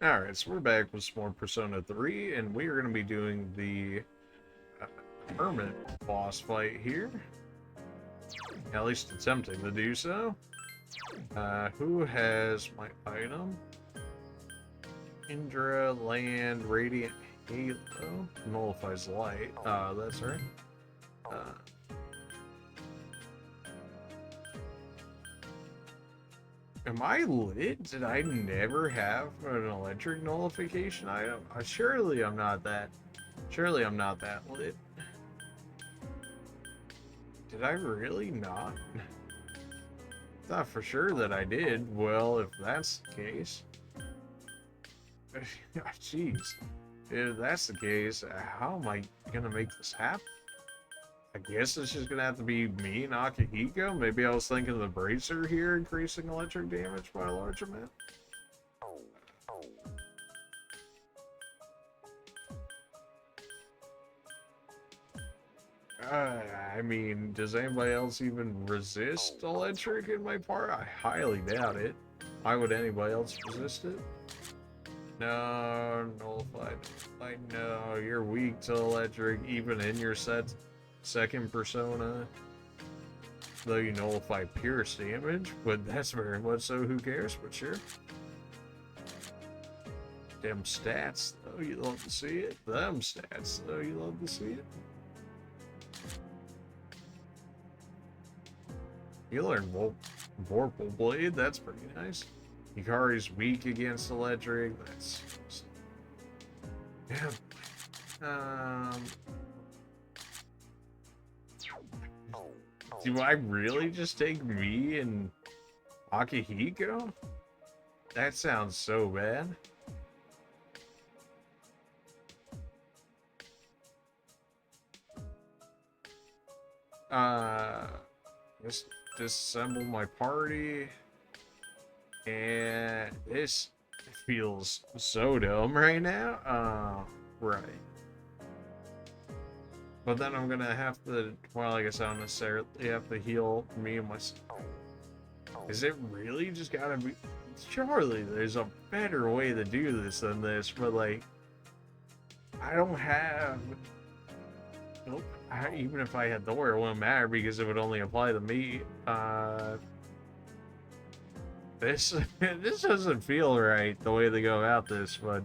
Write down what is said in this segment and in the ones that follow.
Alright, so we're back with some more Persona 3, and we are going to be doing the uh, Hermit boss fight here. At least attempting to do so. Who has my item? Indra, Land, Radiant, Halo, Nullifies Light. That's right. Am I lit? Did I never have an electric nullification item? Surely I'm not that. Surely I'm not that lit. Did I really not? Thought for sure that I did. Well, if that's the case. Jeez. If that's the case, how am I gonna make this happen? I guess it's just gonna have to be me and Akihiko. Maybe I was thinking the bracer here increasing electric damage by a large amount. I mean, does anybody else even resist electric in my part? I highly doubt it. Why would anybody else resist it? No, nullified. I know, you're weak to electric, even in your second persona. Though you nullify pierce damage, but that's very much so, who cares, but sure. Them stats, though, you love to see it. Them stats, though, you love to see it. You learn Vorpal Blade, that's pretty nice. Hikari's weak against electric, that's... Yeah. Do I really just take me and Akihiko? That sounds so bad. Just disassemble my party. And this feels so dumb right now. Right. But then I'm gonna have to, well, I guess I don't necessarily have to heal me and myself. Is it really just gotta be? Surely there's a better way to do this than this, but like, I don't have. Nope. Even if I had Thor, it wouldn't matter because it would only apply to me. This doesn't feel right the way they go about this, but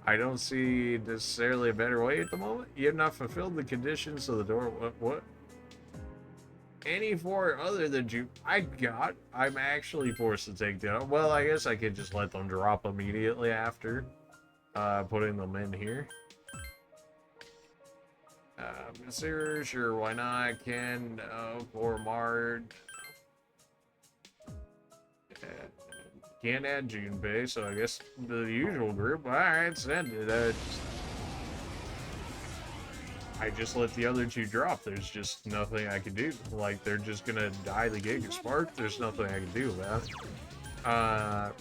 I don't see necessarily a better way at the moment. You have not fulfilled the conditions of the door. What? Any four other than you? I'm actually forced to take down. Well, I guess I could just let them drop immediately after putting them in here. Sir, sure, why not? Ken, or Mard. Can't add Junpei, so I guess the usual group. Alright, send it. I just let the other two drop. There's just nothing I can do. Like, they're just gonna die the Giga Spark. There's nothing I can do about it. Right.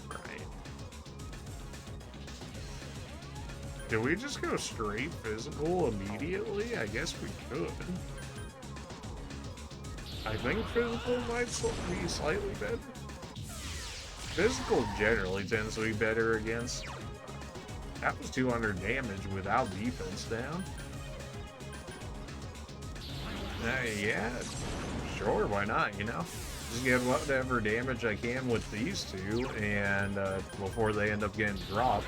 Did we just go straight physical immediately? I guess we could. I think physical might be slightly better. Physical generally tends to be better against. That was 200 damage without defense down. Yeah, sure, why not, you know? Just get whatever damage I can with these two, and before they end up getting dropped.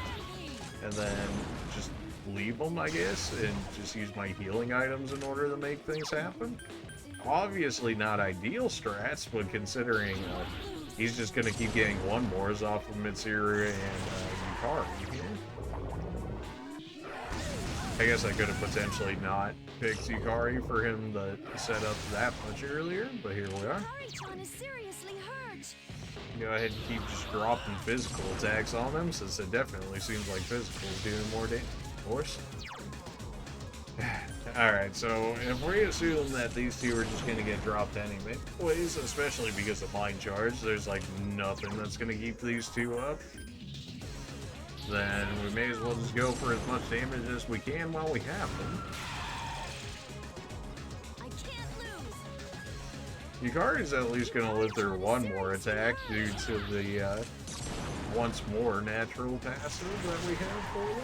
And then just leave them, I guess, and just use my healing items in order to make things happen. Obviously not ideal strats, but considering he's just going to keep getting one mores off of Mitsuru and Yukari. I guess I could have potentially not picked Yukari for him to set up that much earlier, but here we are. Go ahead and keep just dropping physical attacks on him, since it definitely seems like physical is doing more damage, of course. Alright, so if we assume that these two are just going to get dropped anyways, especially because of Mind Charge, there's like nothing that's going to keep these two up, then we may as well just go for as much damage as we can while we have them. Yukari's at least going to live through one more attack due to the once more natural passive that we have for them,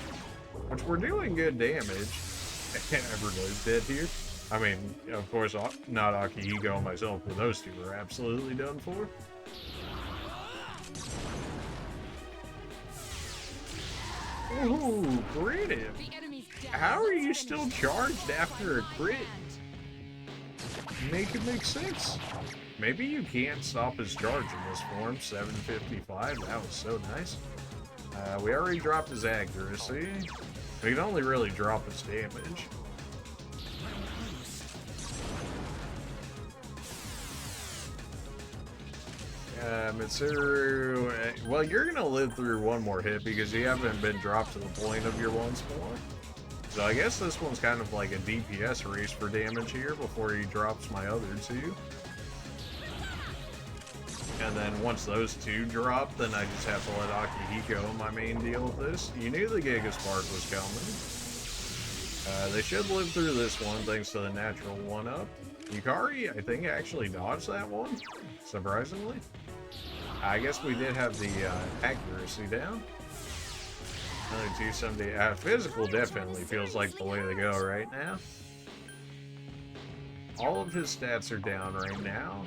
which we're doing good damage. Everybody's dead here. I mean, of course, not Akihiko and myself, but those two are absolutely done for. Ooh, crit him. How are you still charged after a crit? Make it make sense. Maybe you can't stop his charge in this form. 755, that was so nice. We already dropped his accuracy. We can only really drop his damage. Mitsuru, well, you're gonna live through one more hit because you haven't been dropped to the point of your once more. So I guess this one's kind of like a DPS race for damage here before he drops my other two. And then once those two drop, then I just have to let Akihiko, my main, deal with this. You knew the Giga Spark was coming. They should live through this one thanks to the natural one-up. Yukari, I think, actually dodged that one, surprisingly. I guess we did have the accuracy down. Another 270. Physical definitely feels like the way to go right now. All of his stats are down right now.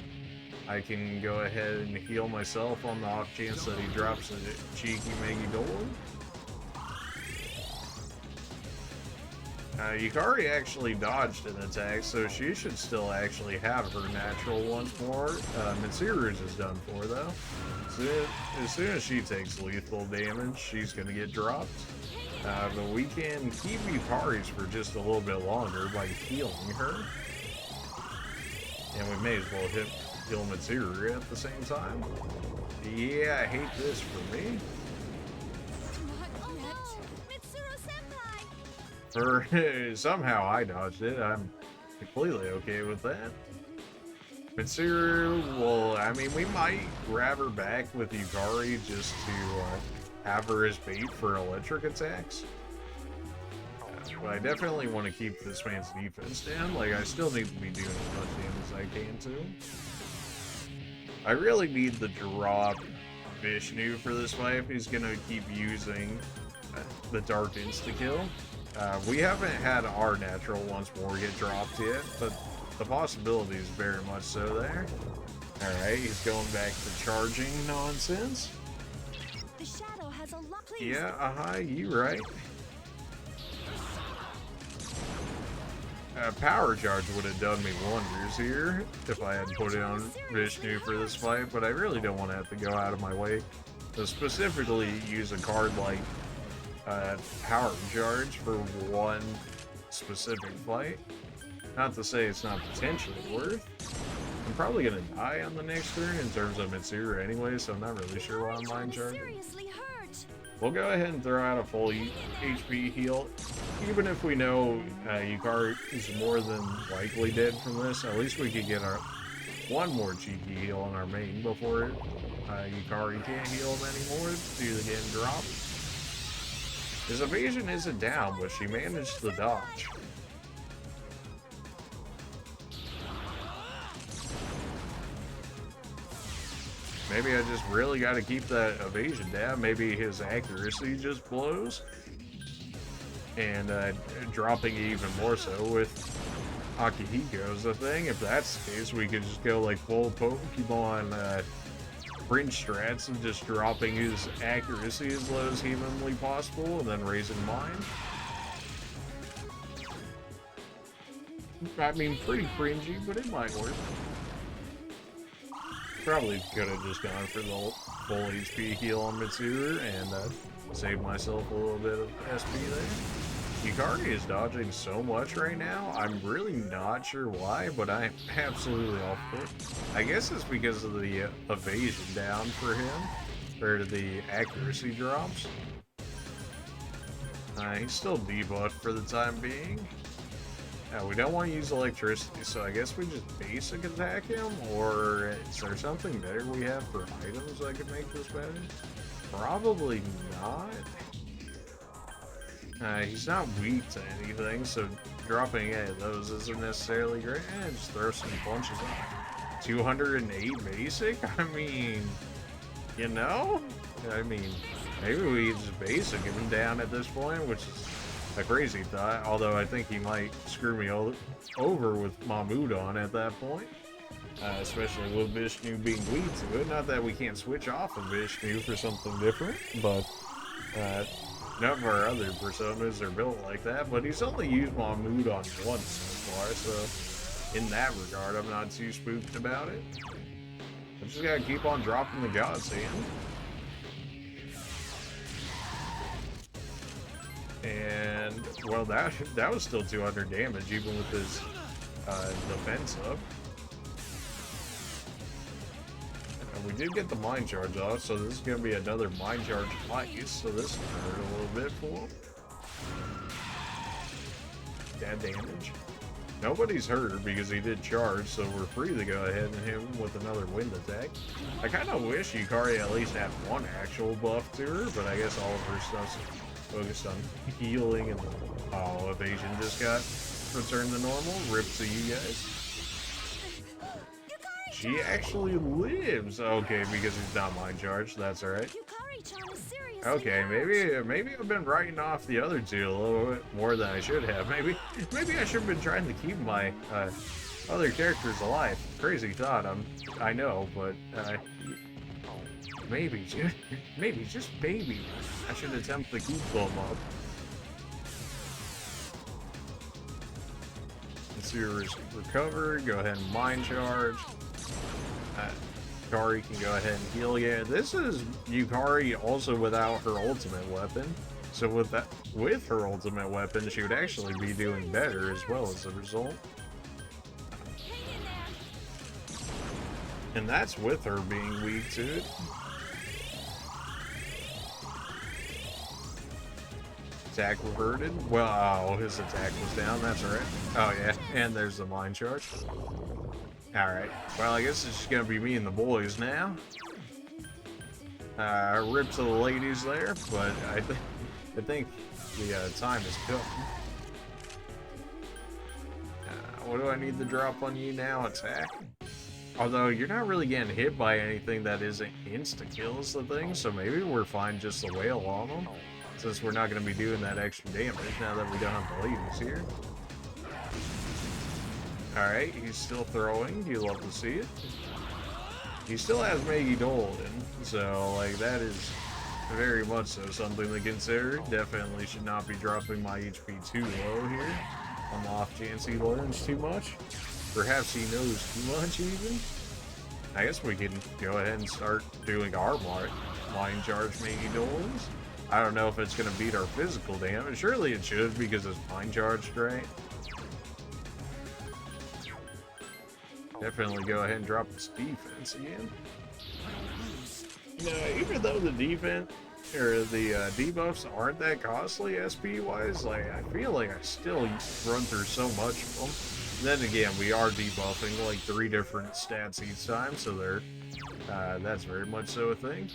I can go ahead and heal myself on the off chance that he drops a cheeky Megidol. Yukari actually dodged an attack, so she should still actually have her natural once more. Mitsuru's is done for, though. So, as soon as she takes lethal damage, she's going to get dropped. But we can keep Yukari's for just a little bit longer by healing her. And we may as well heal Mitsuru at the same time. Yeah, I hate this for me. Somehow I dodged it. I'm completely okay with that. Mitsuru, well, I mean, we might grab her back with Yukari just to have her as bait for electric attacks. But I definitely want to keep this man's defense down. Like, I still need to be doing as much damage as I can to him. I really need the drop Vishnu for this fight if he's going to keep using the Dark Insta-Kill. We haven't had our natural once more get dropped yet, but the possibility is very much so there. Alright, he's going back to charging nonsense. The shadow has a lot. Yeah, you right. Power charge would have done me wonders here if I had put it on Vishnu for this fight, but I really don't want to have to go out of my way to specifically use a card like power charge for one specific fight. Not to say it's not potentially worth. I'm probably gonna die on the next turn in terms of Mitsuru anyway, so I'm not really sure why I'm mind charging. We'll go ahead and throw out a full HP heal. Even if we know Yukari is more than likely dead from this, at least we could get our one more cheeky heal on our main before Yukari can't heal him anymore due to getting dropped. His evasion isn't down, but she managed to dodge. Maybe I just really got to keep that evasion down. Maybe his accuracy just blows. And dropping it even more so with Akihiko's the thing. If that's the case, we could just go like full Pokemon fringe strats and just dropping his accuracy as low as humanly possible and then raising mine. I mean, pretty cringy, but it might work. Probably could have just gone for the full HP heal on Mitsuru and saved myself a little bit of SP there. Yukari is dodging so much right now. I'm really not sure why, but I'm absolutely off for it. I guess it's because of the evasion down for him, or the accuracy drops. He's still debuffed for the time being. We don't want to use electricity, so I guess we just basic attack him, or is there something better we have for items that could make this better? Probably not. He's not weak to anything, so dropping any of those isn't necessarily great. Just throw some punches on. 208 basic? I mean, you know? I mean, maybe we just basic him down at this point, which is a crazy thought. Although I think he might screw me over with Mahmood on at that point. Especially with Vishnu being weak to it. Not that we can't switch off of Vishnu for something different, but none of our other personas are built like that. But he's only used Mahmood on once so far, so in that regard, I'm not too spooked about it. I just gotta keep on dropping the God's Hand. And, well, that was still 200 damage, even with his defense up. We did get the Mind Charge off, so this is going to be another Mind Charge twice, so this will hurt a little bit for him. Bad damage. Nobody's hurt because he did charge, so we're free to go ahead and hit him with another wind attack. I kind of wish Yukari at least had one actual buff to her, but I guess all of her stuff's focused on healing, and evasion just got returned to normal. Rip to you guys. She actually lives. Okay, because he's not mind charged. That's alright. Okay, maybe I've been writing off the other two a little bit more than I should have. Maybe I should have been trying to keep my other characters alive. Crazy thought. I know, but maybe just maybe I should attempt to keep them up. Let's see her recover. Go ahead and mind charge. Yukari can go ahead and heal. Yeah, this is Yukari also without her ultimate weapon. So with her ultimate weapon, she would actually be doing better as well as a result. And that's with her being weak to it. Attack reverted. Well, his attack was down. That's alright. Oh yeah, and there's the mind charge. Alright, well, I guess it's just gonna be me and the boys now. Rip to the ladies there, but I think the time is come. What do I need to drop on you now? Attack? Although, you're not really getting hit by anything that isn't insta-kills the thing, so maybe we're fine just to wail on them, since we're not gonna be doing that extra damage now that we don't have the ladies here. Alright, he's still throwing. You love to see it. He still has Maggie Dolan, so, like, that is very much so something to consider. Definitely should not be dropping my HP too low here, on the off chance he learns too much. Perhaps he knows too much, even. I guess we can go ahead and start doing our mind charge Maggie Dolans. I don't know if it's going to beat our physical damage. Surely it should, because it's mind charged, right? Definitely go ahead and drop this defense again. You know, even though the defense or the debuffs aren't that costly SP-wise, like, I feel like I still run through so much of them. Then again, we are debuffing like 3 different stats each time, so that's very much so a thing.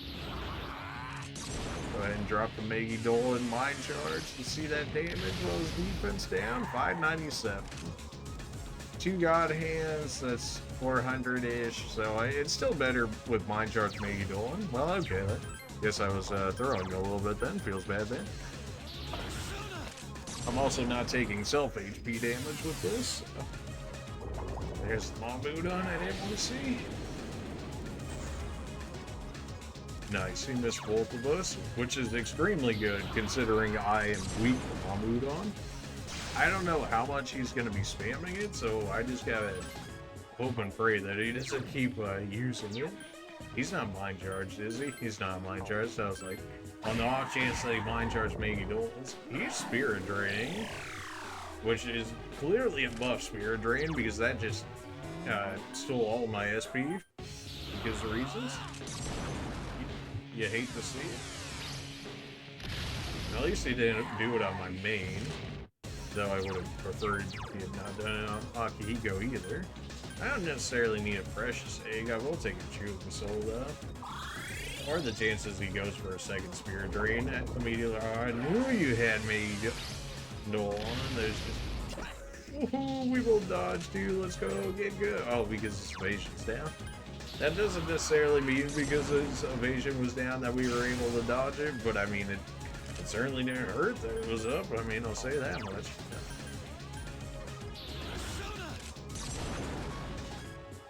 Go ahead and drop the Maggie Dolan mind charge to see that damage while his defense down. 597. 2 God Hands, that's 400-ish, so it's still better with Mind Charge Maggie Dolan. Well, okay, then. Guess I was throwing a little bit then. Feels bad then. I'm also not taking self-HP damage with this. So. There's the Mahmood on I didn't want to see. Nice, he missed both of us, which is extremely good considering I am weak to Mahmood on. I don't know how much he's going to be spamming it, so I just gotta hope and pray that he doesn't keep using it. He's not mind charged, is he? He's not mind charged, so I was like, on the off chance that he mind charged Maggie Dolans, he's Spirit Draining, which is clearly a buff Spirit Drain because that just stole all my SP because of reasons. You hate to see it. At least he didn't do it on my main. Though I would have preferred he had not done it on Akihiko either. I don't necessarily need a Precious Egg. I will take a Chew of Soul though. Or the chances he goes for a second Spirit Drain immediately. Oh, I knew you had me. No, there's just... Woohoo, we will dodge too. Let's go, get good. Oh, because his evasion's down. That doesn't necessarily mean because his evasion was down that we were able to dodge it, but I mean, it certainly didn't hurt that it was up. I mean, I'll say that much.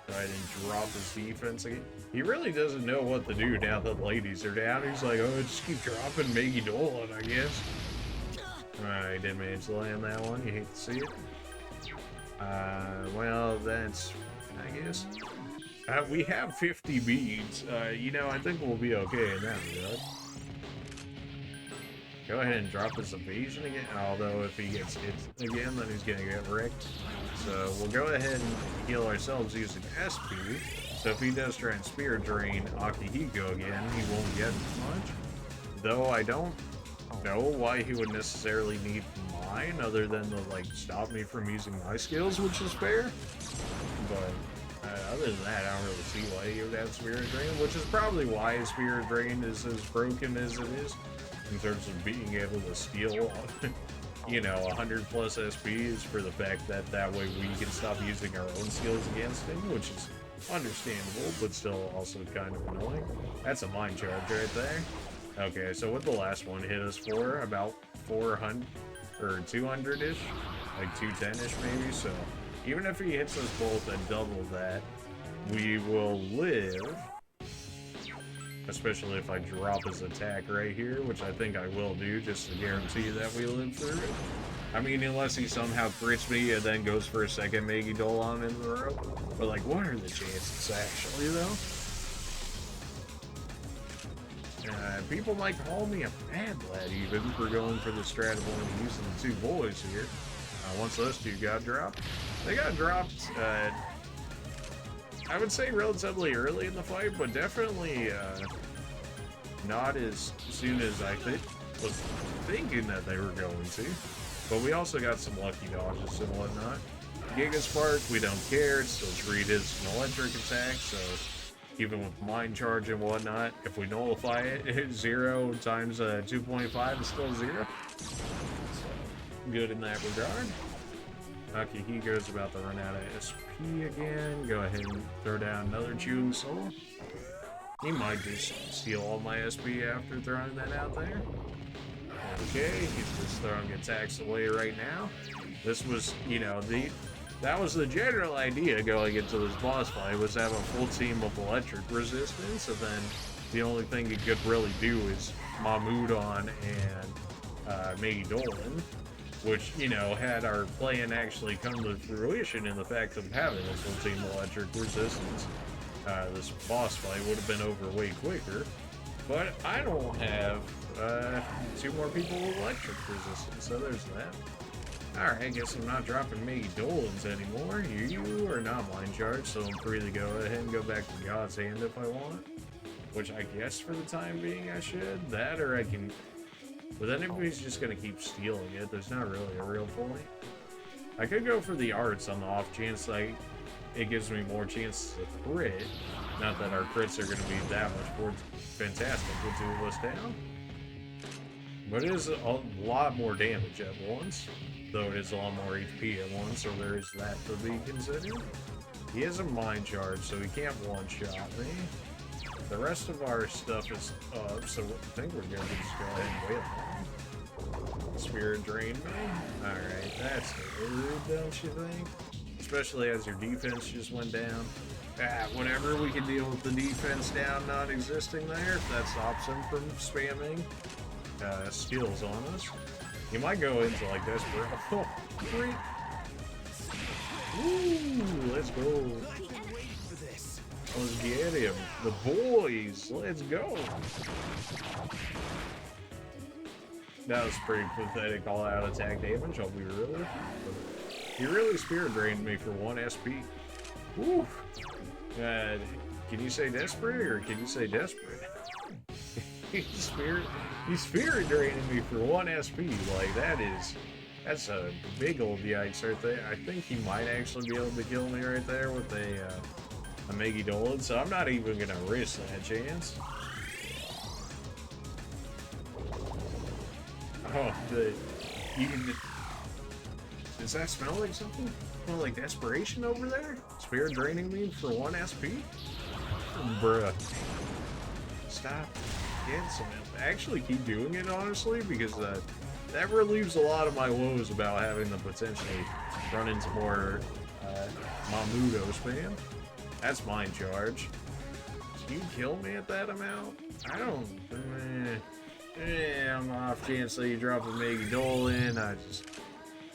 Go ahead and drop his defense again. He really doesn't know what to do now that ladies are down. He's like, oh, just keep dropping Maggie Dolan, I guess. Alright, didn't manage to land that one. You hate to see it. Well, that's, I guess. We have 50 beads. You know, I think we'll be okay in that regard. Go ahead and drop his evasion again. Although if he gets hit again, then he's gonna get wrecked. So we'll go ahead and heal ourselves using SP. So if he does try and Spirit Drain Akihiko again, he won't get much. Though I don't know why he would necessarily need mine, other than to like stop me from using my skills, which is fair. But other than that, I don't really see why he would have Spirit Drain, which is probably why his Spirit Drain is as broken as it is, in terms of being able to steal, you know, 100 plus SPs for the fact that that way we can stop using our own skills against him, which is understandable, but still also kind of annoying. That's a mind charge right there. Okay, so what the last one hit us for, about 400 or 200-ish, like 210-ish maybe. So even if he hits us both at double that, we will live. Especially if I drop his attack right here, which I think I will do, just to guarantee that we live through it. I mean, unless he somehow crits me and then goes for a second Maggie Dolan in the row. But like, what are the chances actually, though? People might call me a bad lad even for going for the strat of only using the two boys here. Once those two got dropped. They got dropped, I would say relatively early in the fight, but definitely not as soon as I was thinking that they were going to. But we also got some lucky dodges and whatnot. Giga Spark, we don't care, it's still treated as an electric attack, so even with Mind Charge and whatnot, if we nullify it, 0 times 2.5 is still 0. So, good in that regard. Akihiko's about to run out of SP again. Go ahead and throw down another Chewing Soul. He might just steal all my SP after throwing that out there. Okay, he's just throwing attacks away right now. This was, you know, that was the general idea going into this boss fight, was have a full team of electric resistance, and then the only thing he could really do is Mahmoudon and Maggie Dolan, which, you know, had our plan actually come to fruition in the fact of having a full team electric resistance, this boss fight would have been over way quicker. But I don't have 2 more people with electric resistance, so there's that. Alright, I guess I'm not dropping Maggie Dolans anymore. You are not Mind Charged, so I'm free to go ahead and go back to God's Hand if I want. Which I guess for the time being I should. That, or I can... But then if he's just going to keep stealing it, there's not really a real point. I could go for the arts on the off chance like it gives me more chances to crit. Not that our crits are going to be that much more fantastic with 2 of us down. But it is a lot more damage at once. Though it is a lot more HP at once, so there is that to be considered. He has a Mind Charge, so he can't one-shot me. The rest of our stuff is up, so I think we're going to just go ahead and wait on. Spirit Drain me. Alright, that's rude, don't you think? Especially as your defense just went down. Whatever, we can deal with the defense down not existing there, if that stops him from spamming skills on us. You might go into like Desperate. Oh, great. Ooh, let's go. Let's get him. The boys, let's go. That was pretty pathetic all-out attack damage, I'll be real. He really Spirit Drained me for 1 SP. Woo. Can you say Desperate or can you say Desperate? He's Spirit Draining me for 1 SP. Like, that's a big old yikes right there. I think he might actually be able to kill me right there with a Maggie Dolan, so I'm not even gonna risk that chance. Oh, does that smell like something? Smell like desperation over there? Spirit Draining me for 1 SP? Bruh. Stop. Get some help. Actually keep doing it, honestly, because that relieves a lot of my woes about having to potentially run into more Mamudo spam. That's mind charge. Can you kill me at that amount? I don't... I'm off chance that you drop a Megadolan. I just...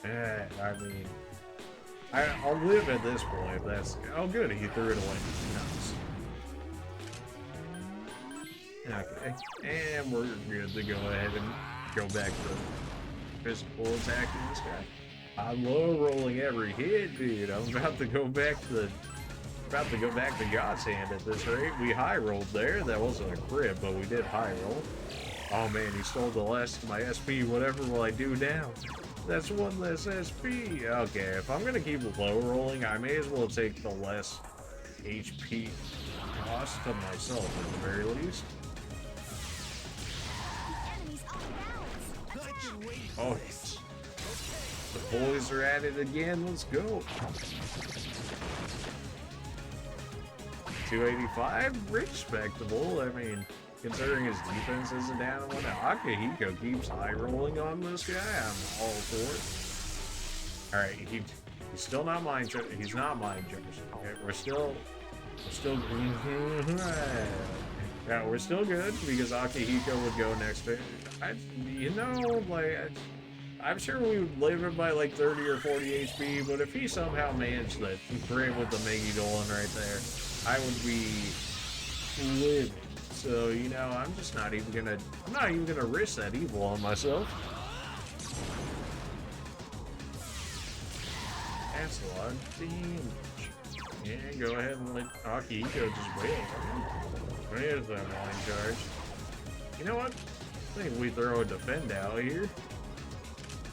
I mean... I'll live at this point if that's... Oh good, he threw it away. Nice. Okay, and we're good to go ahead and go back to physical attacking this guy. I'm low rolling every hit, dude. I'm about to go back to God's hand at this rate. We high rolled there. That wasn't a crit, but we did high roll. Oh man, he stole the last of my SP. Whatever will I do now? That's one less SP. Okay, if I'm gonna keep low rolling, I may as well take the less HP cost to myself at the very least. Oh, yes. The boys are at it again. Let's go. 285, respectable. I mean, considering his defense isn't down and whatnot, Akihiko keeps high rolling on this guy. I'm all for it. All right, he's still not mind charged. He's not mind charged. Okay, we're still. Yeah, we're still good because Akihiko would go next to. I'm sure we would live it by like 30 or 40 HP, but if he somehow managed that crit with the Megadolan right there, I would be livid. So, you know, I'm not even gonna risk that evil on myself. That's a lot of damage. Yeah, go ahead and let Akihiko just wail. There's that line charge. You know what? I think we throw a defend out here.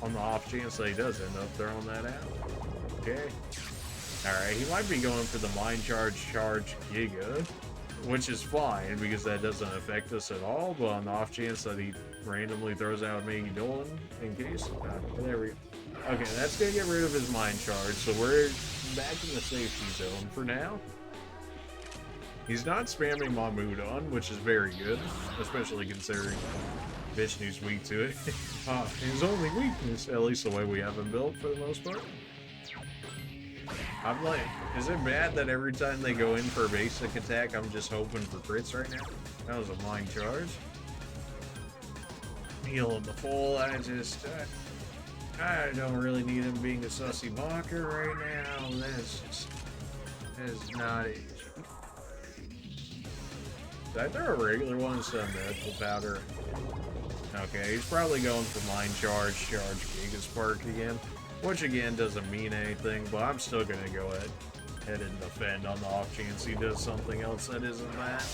On the off chance that he does end up throwing that out. Okay. Alright, he might be going for the mind charge Giga, which is fine because that doesn't affect us at all, but on the off chance that he randomly throws out Megadolan in case. There we go. Okay, that's gonna get rid of his mind charge, so we're back in the safety zone for now. He's not spamming Mamudon, which is very good, especially considering Vishnu's weak to it. His only weakness, at least the way we have him built for the most part. I'm like, is it bad that every time they go in for a basic attack, I'm just hoping for crits right now? That was a mind charge. Heal him the full, I don't really need him being a sussy blocker right now. That's not it. Did I throw a regular one instead of medical powder? Okay, he's probably going for mind charge Giga Spark again, which again doesn't mean anything, but I'm still gonna go ahead and defend on the off chance he does something else that isn't that.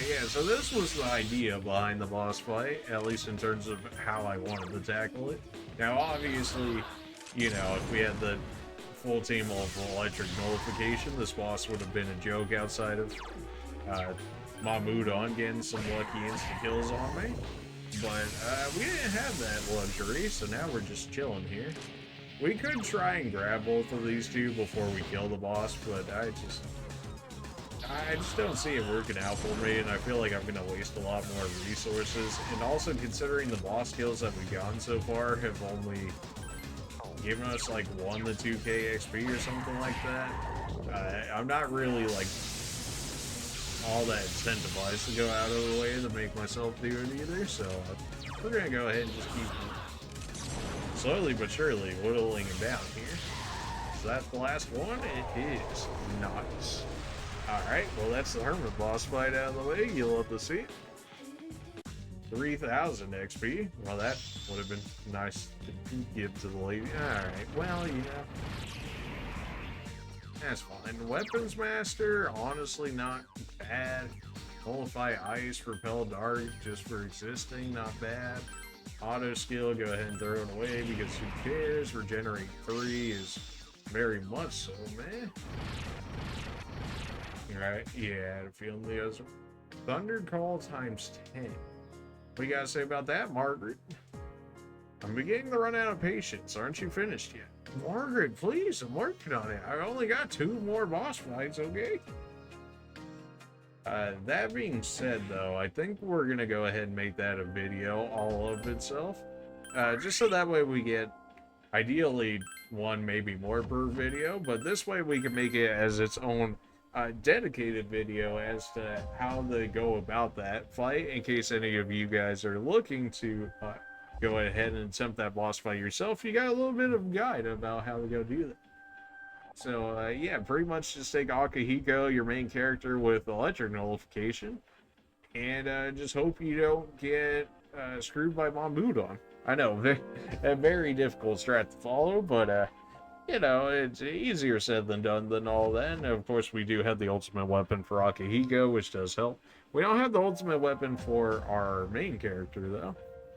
Yeah, so this was the idea behind the boss fight, at least in terms of how I wanted to tackle it. Now, obviously, you know, if we had the full team of electric nullification, this boss would have been a joke outside of Mamudon getting some lucky insta-kills on me. But we didn't have that luxury, so now we're just chilling here. We could try and grab both of these two before we kill the boss, but I just don't see it working out for me, and I feel like I'm gonna waste a lot more resources. And also considering the boss kills that we've gotten so far have only given us like 1 to 2k XP or something like that, I'm not really like all that incentivized to go out of the way to make myself do it either, so we're gonna go ahead and just keep slowly but surely whittling him down here. So that's the last one. It is nice. Alright, well that's the Hermit boss fight out of the way. You'll love to see it. 3,000 XP. Well, that would have been nice to give to the lady. Alright, well, you know. That's fine. Weapons Master, honestly not bad. Nullify Ice, Repel Dark, just for existing, not bad. Auto Skill, go ahead and throw it away because who cares? Regenerate 3 is very much so, man. Alright, yeah, I had a feeling the other. Thunder Call times 10. What do you gotta say about that, Margaret? I'm beginning to run out of patience. Aren't you finished yet? Margaret, please, I'm working on it. I only got 2 more boss fights, okay? That being said, though, I think we're gonna go ahead and make that a video all of itself. Just so that way we get, ideally, 1, maybe more per video, but this way we can make it as its own dedicated video as to how they go about that fight, in case any of you guys are looking to go ahead and attempt that boss fight yourself. You got a little bit of guide about how to go do that. So, yeah, pretty much just take Akihiko, your main character, with electric nullification, and just hope you don't get screwed by Monbudon. I know, a very difficult strat to follow, but, you know, it's easier said than done than all that. And of course, we do have the ultimate weapon for Akihiko, which does help. We don't have the ultimate weapon for our main character, though.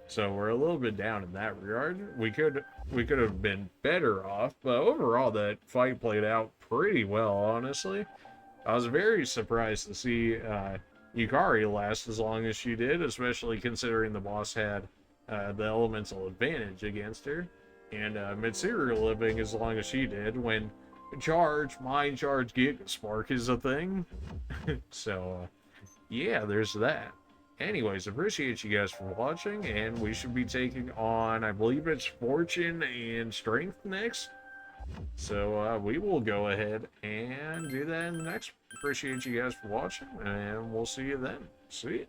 So we're a little bit down in that regard. We could have been better off, but overall that fight played out pretty well, honestly. I was very surprised to see Yukari last as long as she did, especially considering the boss had the elemental advantage against her, and Mitsuru living as long as she did when mind charge Giga Spark is a thing. So yeah, there's that. Anyways, appreciate you guys for watching, and we should be taking on, I believe it's Fortune and Strength next. So we will go ahead and do that in the next. Appreciate you guys for watching, and we'll see you then. See ya.